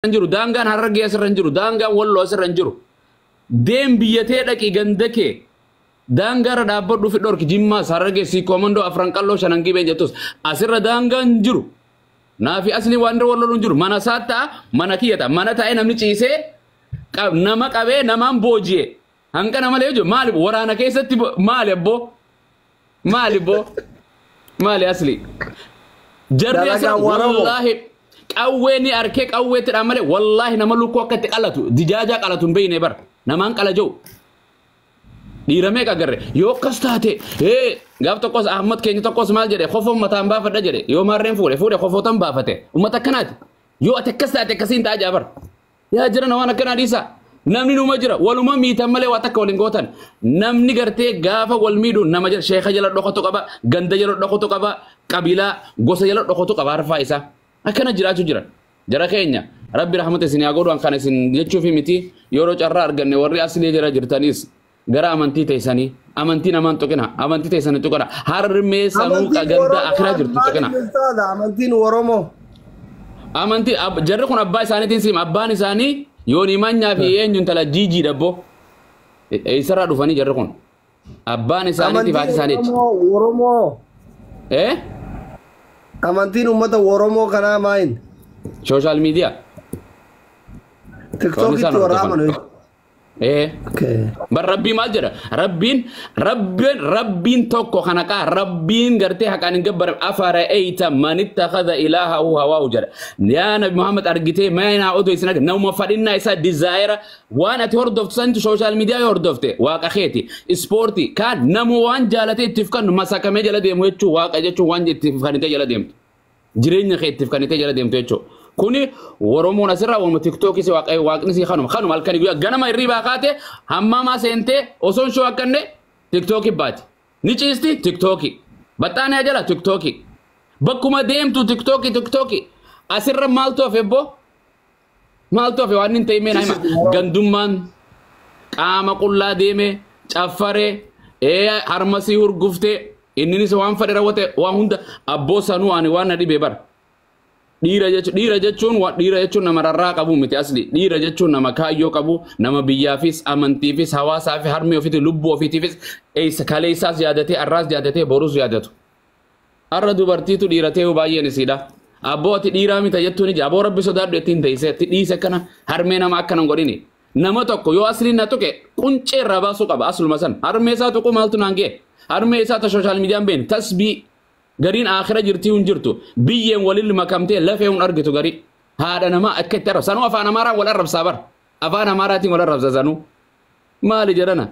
ranjiru dangan hararge as ranjiru dangan wallo as ranjiru dem biyate daki gandake dangara dabboddu fidorki jimma hararge si komando afranqallo shanangi be jetus asirra dangan jiru nafi asli wandre wallo jiru mana sata mana kiyata mana ta'e namni ciise nama qabe naman bojiye hanka nama lejo mali warana keessatti mali abbo mali asli jarri asli wallahi قوّني أركيك قوّت العمل والله نملك وقت قلتو دجاجة قلتو بيني بر نمان قلجو ديرمك أجر يو قستاتي قاب تقص أحمد كيني تقص مال جري خوفهم متان بافت جري يو مارين فوري خوفتهم بافته ومتكنات يو أتكستاتي كسين تاج أبر يا جرنا وانا كنا ديسا نمني نمجرا ولما ميتملي واتك ولينغوتن نمني غرتي غافا والميدو نمجر شيخ جل دخوتو قبا غند جل دخوتو قبا قبيله غوس جل دخوتو قبا رفايسا أكنا جراتو جرا جرا كينيا ربي رحمته سيني أقولوا أن كان سين يشوف في متي يورو جرا أرجعني وري أصلي جرا جرتانيس جرا أمانتي تيساني أمانتي نمان تكنا أمانتي تيساني تكنا هرمي سامو كجردا أخرى جرت تكنا أمانتي ورومو أمانتي جرا كون أباي ساني تنسيم أباني ساني يوني مانيا في إنجون تلا جيجي دبو إسرا دفاني جرا كون أباني ساني تفاتي ساني ورومو أمانتين أمة ورومو كنا ماين سوشيال ميديا تيك توك تورامن بر ربي ما جرى ربين توكو خناكا ربين غرتي حقان جبر أفرأيت من اتخذ إلهه هواه جرى يا نبي محمد أرجتي ما ينعود يسنك نوم فدينا يسا ديزاير وانا تهردفت سنت سوشيال ميديا يهردفت واقعيتي سبورتي كان نمو وان جالتي تفكن مساكا مجال ديم ويتشو واقع جتشو وان تفكن تجال ديم جرين خيت تفكن تجال ديم تيتشو كوني ورمو نسرة وم تيك توك سي واقع نسي خانم الكني بيا جانا ما يريبا خاته همما سنتي أصون شو أكنه تيك توك بات نيجيستي تيك توكي بتاني أجلا تيك توكي بكوما ديم تو تيك توكي أسرة مالتو فيبو مالتو في وانين تيمين هاي غندومان قاما كلها ديمه شافره هرمسي ورغفته إنني سوام فريرة وته وهند أبو سانو أني وانا دي ببر dhiira jechuun nama rarraa qabu miti asli dhiira jechuun nama kaayyoo qabu nama biyyaafis amantiifis hawaasaaf harmee ofiitii lubbuu ofiitiifis kaleessaas yaadatee arraas yaadatee borus yaadatu arra dubartiitu dhiiratee baay'een isiidha abbooti dhiiraa mita jettuun ija aboo rabbi sodaadhu ittiin teesseetti dhiise kana harmee nama akkanan godhini nama tokko yoo asliin na tuqe quncee irraa baasuu qaba asluma san harmee isaa tuqu maaltu naan ga'e harmee isaa ta sooshaal miidiyaan beeni tasbii garin akhira jirti hunjirtu biyyen walil makamte lafe un argitu gari hada nama aketara sanu afana mara wala rab sabar afana marati wala rab zazanu mali jarana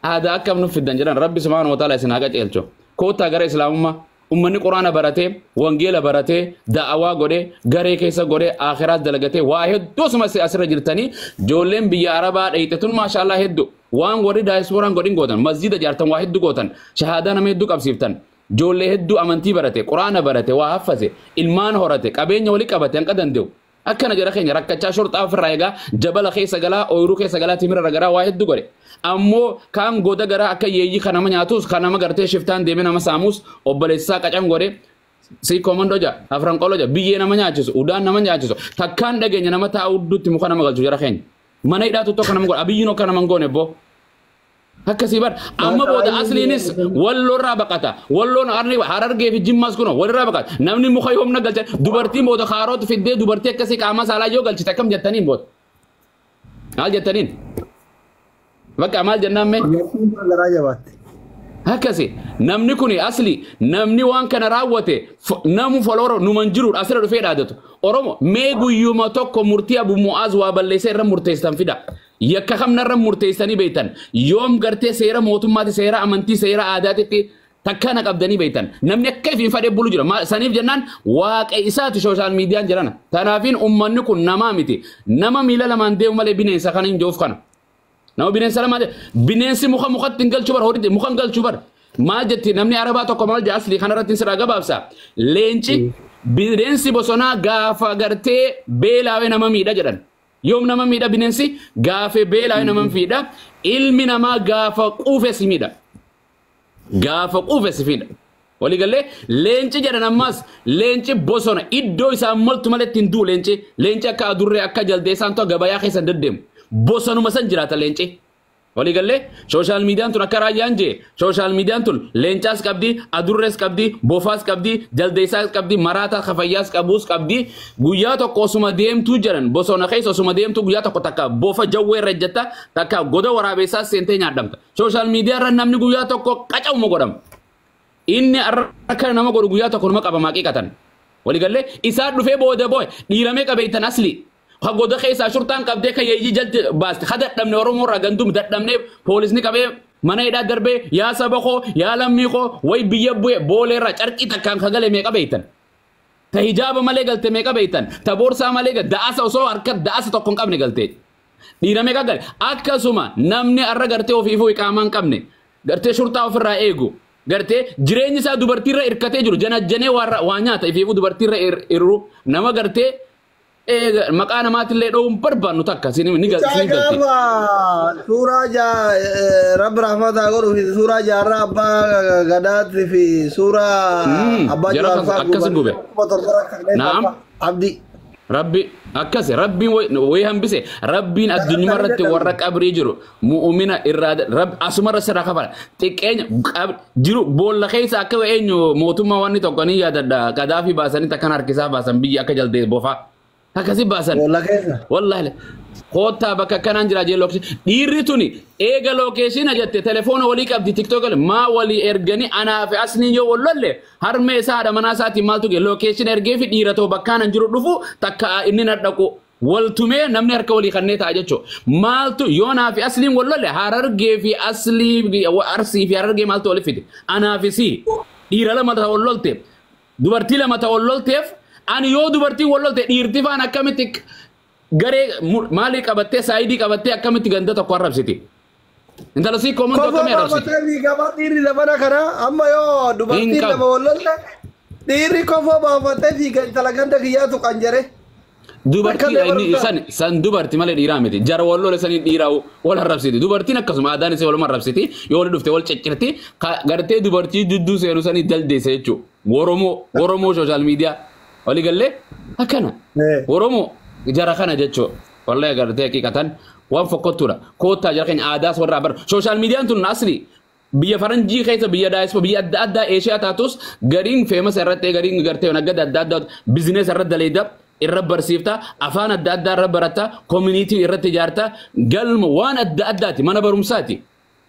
hada akam nu fidan jaran rabbi subhanahu wa ta'ala sinaga celcho kota gara islamumma ummani qur'ana barate wangela barate da'awa gode gare keessa gode akhirat dalagate wahid dosma se asra jirtani jollem biya araba daytatun ma sha Allah heddu wan godi diasporan godin godan masjid jartan wahid gotan shahada na meddu qabsiftan jolle heddu amanti barate qur'ana barate wa hafaze ilman horate qabeenya wali qabate an qadandew akkana jara keenya rakkacha shurta afrayga jabala khaysa gala oyru khaysa gala timira ragara wa heddu gore ammo kan goda gara akka yeeyi kana manyatus kana magarte shiftan deme nama samus obbalessa qacan gore si komando ja afran qoloja biye nama nyaachisu udan nama nyaachisu takkan dhageenya nama taa uddutti mu kana magalchu jara keenya mana hidhatu tokko nama god abiyino kana mangone bo هكذا بار أما بود أصلي نس والله رابقته والله نارني هررجع في جيم ماسكونه والله رابقت نمني مخيهم نقلت دوبرتين بود خارات في الدين دوبرتين كسي كاما سالا يو قلت تكمل جتانين بود هل جتانين بق أمال جنام में هكذا نمني كوني أصلي نمني وان كان راوته نمو فلورو نمنجرور أسرع رفيع عادته أرمو ميجو يوم توكو مرتي أبو معاذ وابلسه رم مرتيستان فيدا يكخم نرم مرتيستاني بيتن يوم قرتي سيرة موتوماتي سيرة أمانتي سيرة عاداتي تكانك أبداني بيتن نمني كيف ينفرد بلوجرا ما سنيف جنان واق إسات سوشيال ميديا جرانا تنافين أمانكو نمامتي نما ميلا لما نديو مالي بنين سخانين جوف خانا نما بنين سلام هذا بنين سي مخا تنقل شبر هوري مخا نقل شبر ما جتي نمني عرباتو كمال جاسلي خانا راتين سرا قبابسا لينشي بنين سي بسونا غافا قرتي بيلاوي نما ميدا جران يوم نما ميدا بننسي غافة بيلا نما فيدا علم نما غافة قوفة سميدا غافة قوفة سفيدا Walii galee leenci jedhan ammas leenci bosona iddoo isaa moltu malee ittiin duu leenci akka adurree akka jaldeessaan to'a gabayaa keessa deddeemu bosonuma san jiraata leenci. Walii galee social meediyaan tun akka raayyaan jee social meediyaan tun leencaas qabdi adurrees qabdi bofaas qabdi jaldeessaas qabdi maraataa kafayyaas qabuus qabdi guyyaa tokko osuma deemtuu jedhan bosona keessa osuma deemtuu guyyaa tokko takka bofa jawwee irra jetta takka goda waraabessaas seentee nyaadhamta social meediyaa irra namni guyyaa tokko qaca'uma godhama. Inni akka nama godhu guyyaa tokko numa qabama haqiqatan. Walii galee isaa dhufee booda boo'e dhiiramee qabeeytan asli. Hagoda keessa shurtaan qabdee kan yeeyyi jalti baaste dadhabne Oromoo irraa gandum dadhabne poolisni qabee mana hidhaa darbee yaa saba koo yaa lammii koo way biyya bu'e boolee irraa carqii takkaan kagale meeqa beeytan. Ta hijaaba malee galte meeqa beeytan. Ta boorsaa malee galte da'asa osoo harka da'asa tokko hin qabne galte. Dhiiramee kagale akkasuma namni arra gartee ofiifuu iqaamaa hin qabne gartee shurtaa ofirraa eegu. Gartee jireenyi isaa dubartiirra irkatee jiru janajjanee waa nyaata ifiifuu dubartiirra irru nama gartee maqaa namaatillee dhoowuun barbaannu takka ni galti. Suuraa Rabbi rahmataa godhu fi suuraa jaarraa abbaa gadaatti fi suuraa abbaa jaarraa akkasi gube. Naam. Abdi. Rabbi akkasi rabbiin way hambise rabbiin addunyuma irratti warra qabrii jiru mu'mina irraa rabbi asumarra sirra kafala xiqqeenya jiru boolla keessa akka eenyu mootummaa wanni tokko ni yaadadha Gadaafi baasanii takkan harkisaa baasan biyya akka jaldee bofaa akkasi baasan wallahi Kota bakka kanaan jira jee lokeeshin dhiirri tuni eega lokeeshina jette telefoona walii qabdi tiktok maa walii ergani anaafi asni yoo wallolle harmee isaadha manaa isaati maaltu ge lokeeshin ergee fi dhiira too bakkaanan jiru dhufu takka inni nadhaqu waltumee namni harka walii kannee ta'a jechuudha maaltu yoo naafi asliin wallolle harargee fi aslii arsii fi harargee maaltu walii fide anaafi si dhiira lama ta'u wallolteef dubartii lama ta'u wallolteef ani yoo dubartii wallolte dhiirti faan akkamitti Gare mali qabattee saayidii qabattee akkamitti ganda tokko arrabsiti. Intala si comment tokko mee arrabsiti. Kofoo baafatee gabaat dhiirri lafana kana amma yoo dubartiin lama wallolle dhiirri kofoo baafatee fi intala ganda kiyyaatu qanjare. Dubartii san dubartii malee dhiiraa miti. Jara walloole sanii dhiiraa wal arrabsiti. Dubartiin akkasuma aadaan isee waluma arrabsiti. Yoo wal dhufte wal ciccirti. Gartee dubartii dudduu seenu sanii daldeesse jechuudha. Oromoo social media. Walii gallee akkana. Oromoo. Jara kana jecho wallahi gartee hakikatan waan fokkotudha koota jara keenya aadaas warra bar social media tun asli biyya faranjii keessa biyya daayispo biyya adda addaa eeshiyaa taatus gariin famous irratti gariin gartee nagada adda addaa business irratti daleeda irra barsiifta afaan adda addaa irra barata community irratti ijaarta galma waan adda addaati mana barumsaati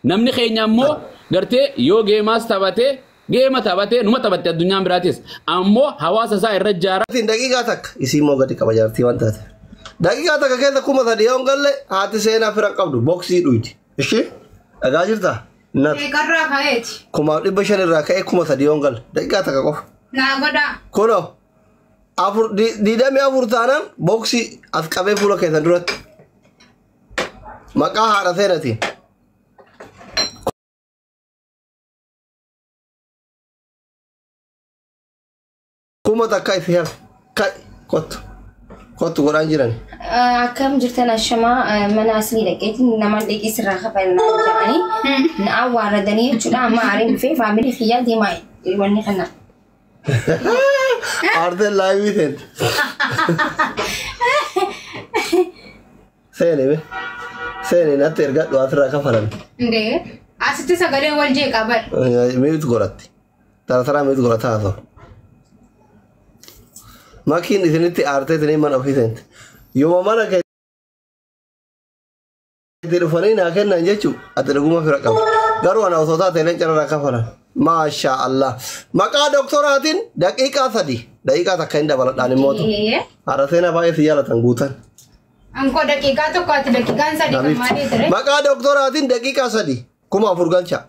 namni keenya ammoo gartee yoo geemaas taphatee geema taphatee numa taphatte addunyaan biraatis ammoo hawaasa isaa irra jaara daqiiqaa takka isii moo gadi qaba jaartii waan taate daqiiqaa takka keessa kuma sadii yoo galle haati seenaa fira qabdu boksii dhuyti ishee dhagaa jirta nat qarraa ka'eeti kuma 500 irraa ka'ee kuma sadii yoo galle daqiiqaa takka qofa naa godha kuno afur diidamii afur taanaan boksii as qabee fuula keessan duratti maqaa haadha seenatiin kuma takka ifi haf kai kottu godhaan jiran akkam jirtan ashamaa mana asli dhaqeetiin nama dhaqee sirraa kafalnaa jedhanii na awwaaradanii jechuudha amma aariin dhufee faamilii kiyyaa deemaa wanni kana aarteen laayivii teen seene natti ergadhu asirraa kafalan ndee asitti sagaleen wal jeeqaa bar miitu godhatti tarasaraa miitu godhata haasa'u makiin isinitti aartee isinii mana ofii seente yooma mana keetti dhufanii naa kennan jechuu ati dhuguma fira qabu garuu ana osoo taate ileen carraa kafalan maashaa Allah maqaa doktoraatiin daqiiqaa 3 daqiiqaa takka hin dabaladhaan immootu haadha seenaa baay'ee si jaalatan guutan anko daqiiqaa tokko ati daqiiqaan 3 kan maalii ture maqaa doktoraatiin daqiiqaa 3 kuma afur galcha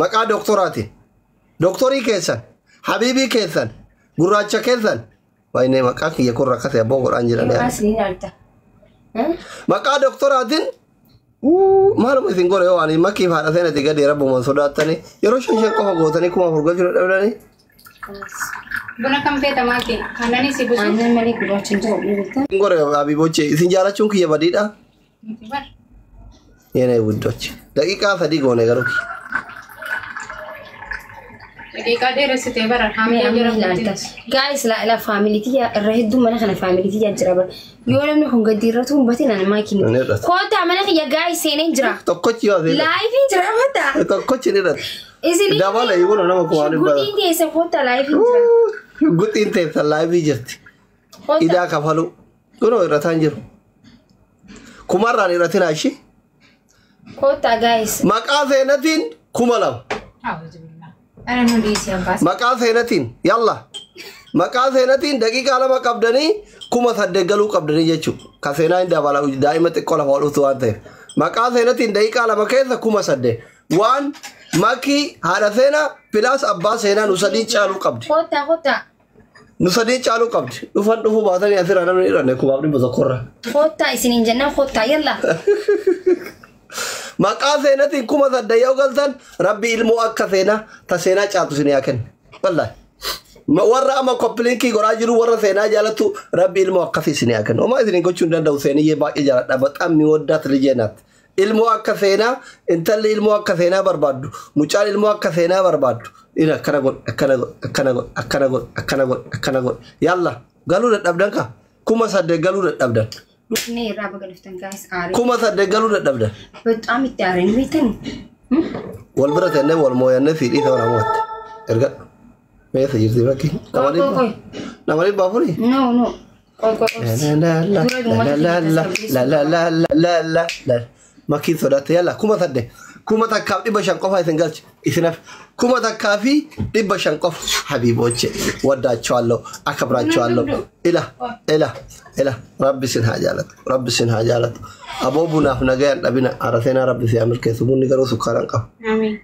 maqaa doktoraatiin doktorii keessan habiibii keessan gurraacha keessan Wainee maqaa kiyya kun rakkate abboo godhaan jedhanii maqaa doktoraatiin maaluma isin gore yoo ani makkiif haadha seenati gadi rabbumaan sodaattanii yeroo shan qofa gootanii kuma afur galchuu dadhabdanii buna kam feeta maakii kannanii si busu aannan malee gurraacha hin jiru gore abiiboche isin jaalachuun kiyya badiidha yeenee buddoche daqiiqaa 3 goone garuu Daqiiqaa dheeressitee bara Mee hamma amma jira ilaalta. Guys la family tiya irra hedduu mana kana family tiya jira bara. Yoo namni kun gadi irratti humbatiin ana maakini. Ani irratti. Koota mana kiyya guys seeneen jira. Tokkochi yoo ta'e. Live jira mata. Tokkochi ni irratti. Isin Dabala yoo nama ko wali bara. Guddin keessa koota live jira. Guddin teessa live jirti. Koota. Idaa kafalu. Kunoo irrataan jiru. Kumarraan irratti naashi. Koota guys. Maqaa seenatiin kuma lama. Ara nu dhiisee ambaas. Maqaa seenatiin yalla. Maqaa seenatiin daqiiqaa lama qabdanii kuma saddeet galuu qabdanii jechuudha. Ka seenaa hin dabala daa'ima xiqqoo lafa hodhuutu waan ta'eef. Maqaa seenatiin daqiiqaa lama keessa kuma saddeet. Waan makii haadha seenaa filaas abbaa seenaa nu sadii caaluu qabdi. Koota. Nu sadii caaluu qabdi. Dhufan dhufuu baatanii asirraa namni dhiiranne kumaaf dhibba tokkorra. Koota isiniin jennaan koota yalla. Maqaa seenatiin kuma saddeet yoo galtan rabbi ilmoo akka seenaa ta seenaa caaltu isin yaa kenna. Wallahi. Warra ama koppiliinkii godhaa jiru warra seenaa jaalatu rabbi ilmoo akkasii isin yaa kenna. Homaa isin gochuu hin danda'u seeniyyee baay'ee jaaladha. Baxaam mi'ooddaat lijeenaatti. Ilmoo akka seenaa intalli ilmoo akka seenaa barbaaddu mucaan ilmoo akka seenaa barbaaddu. Ina akkana godh. Yalla galuu dadhabdan ka kuma saddeet galuu dadhabdan. Nee irraa bagaliftan guys aare. Kuma saddeet galuu dadhabdan. Bexaam itti aareen beektan. Wal bira tennee wal mooyannee fiidhii ta'uu namoota. Erga meeshaa jirti bakki. Namani baafurii. No. Makiin sodaate yalla kuma saddeet. Kuma takkaaf dhibba shan qofa isin galchi isinaaf kuma takkaa fi dhibba shan qofa habiibooche waddaachawallo akabraachawallo ila rabbi sin haa jaalatu aboo bunaaf nagayaan dhabina araseenaa rabbi si amirkeessu bunni garuu sukkaaran qabu. Amiin.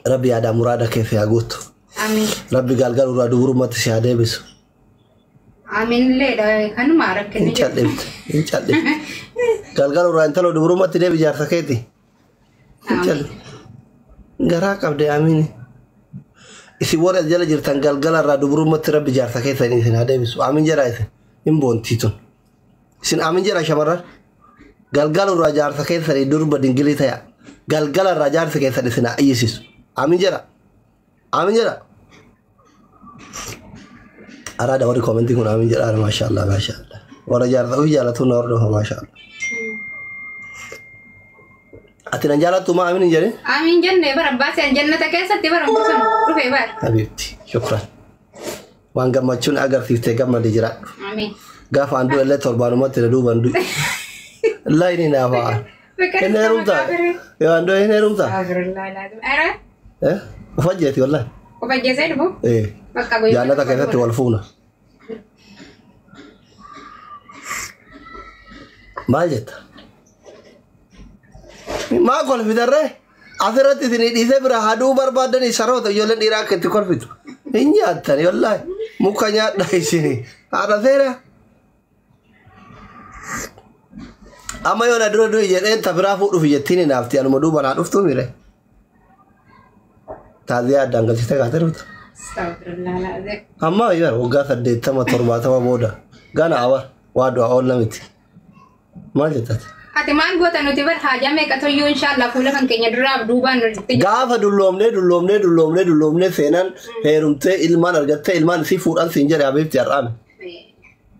Rabbi yaadaa muraada keessa yaa guutu. Amiin. Rabbi galgal urraa dubrumatti si haa deebisu. Amiin leedha kanuma rakkine jedhu. Hin cal'ifte. Galgal urraa intala dubrumatti deebi jaarsa keeti. Hin cal'ifte. Garaa qabde amiin. Isin warra jala jirtan galgala irraa dubrumatti rabbi jaarsa keessan isin haa deebisu. Amiin jedhaa isin. Hin boontii tun. Isin amiin jedhaa shamarran. Galgala irraa jaarsa keessan durba dingilii ta'a. Galgala irraa jaarsa keessan isin haa iyyisisu. Amiin jedhaa. Amiin jedhaa. Arada warri komentii kun amiin jedhaa maashaallah. Warra jaarsa ofii jaalatu na hordofa maashaallah. Ati nan jaalattu maa amiin hin jedhin? Amiin jennee bara baaseen jannata keessatti bara musun dhufee bara. Habiibti shukran. Waan gammachuun agarsiiftee gammadee jiraadhu. Amiin. Gaafa handuu illee torbaanumatti na duuban du'i. Layni naaf haa. Inni heerumtaa? Yoo handuu inni heerumtaa? Ara? Ufajjeeti wallah. Ufajjeesee dhufu? Bakka guyyaa. Jaallata keessatti wal fuuna. Maal jetta? Maa kolfitarree? Asirratti isinii dhiisee bira haduu barbaadanii saroota ijoolleen dhiiraa akka itti kolfitu. Hin nyaattani wallahi. Muka nyaadhaa isinii. Haadha seera. Amma yoo na dura du'i jedheen tabiraa fuudhuuf jettiin hinaafti anuma duuba naa dhuftuu mire. Taazii addaan galchitee kaatee dhufta. Amma yoo waggaa 80-70 booda gana awar waa du'a oolla miti. Maal jettati? Ati maal goota nuti bar haajaa meeqa toyyuu inshallah fuula kan keenya duraaf duubaan gaafa dulloomnee seenan heerumtee ilmaan argattee ilmaan isii fuudhan siin jedhe abeebti har'aame.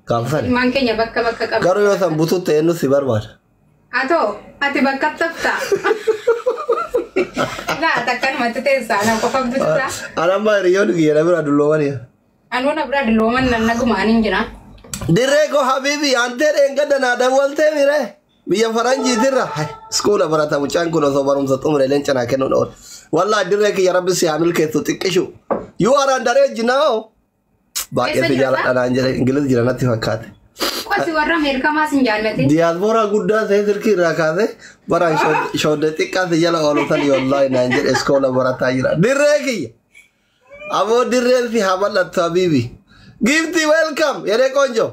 Gaafa sani. ilmaan keenya bakka qaba. Garuu yoo san butuutti eenyu si barbaada. Atoo ati bakka tafta. Laa takkanumatti teessaa na qofa bittaa. Anammaa hiriyoon kiyya bira dulloomanii. Anuuna bira dullooman nannagumaan jira. Dirree koo habiibi antee dheengadda naa dawwaltee mire. Biyya faranjiitirra iskoola barata mucaan kun osoo barumsa xumure leenca naa kennuun oolu. Wallahi dirree kiyya rabbi si haa milkeessu xiqqishu. You are underage now. Baay'ee si jaaladha naan jedhe Ingiliz jira natti fakkaate. Qoti warra Ameerikamaa sin jaallate. Diyaaspoora guddaa ta'e sirkii irraa kaase baraan shoodde xiqqaa si jala oolutan wallahi naan jedhe iskoola barataa jira. Dirree kiyya. Aboo dirreen si haa bal'attu habiibi. Gifti welcome jedhee qoonjoo.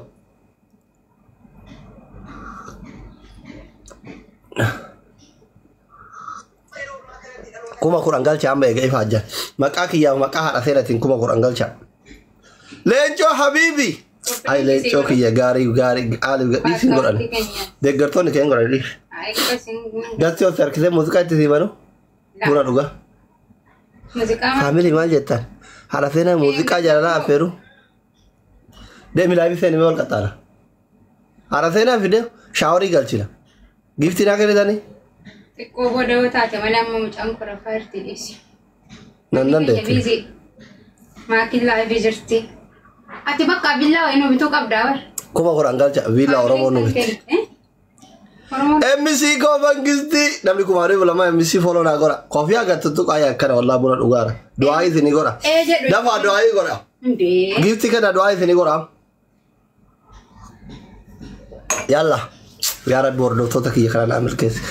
Kuma kurang galcha amma eega ifa ajjan maqaa kiyyaa maqaa haadha seeratiin kuma kurang galcha leencoo habiibi ay leencoo kiyya gaarii alif gadhiisin godhan deeggartoonni keen godhan dhiif Gatti of harkisee muuziqaa itti siimanu. Buna dhugaa. Muuziqaa Faamilii maal jettan? Haala seenaa muuziqaa jaalalaa affeeru. Deemi laabii seenii wal qaxxaala. Haala seenaa fidee shaaworii galchina. Giftii naa kennitanii? xiqqoo booda yoo taate malee amma mucaan kora faartii dhiyeessi. Nan dandeetti. Maakillaa fi jirti. Ati bakka billaa wayinuu bituu qabdaa bar. Kuma koraan galcha viila Oromoo nu bitti. MC ko bangisti namni kumaanii bulama MC follow naa gora. Koofii agartutu qaayee akkana wallaa buna dhugaara. Du'aa isinii gora. Dafa du'aa gora. Giftii kana du'aa isinii gora. Yalla. Yaa Rabbi hordoftoota kiyya kana naa milkeessi.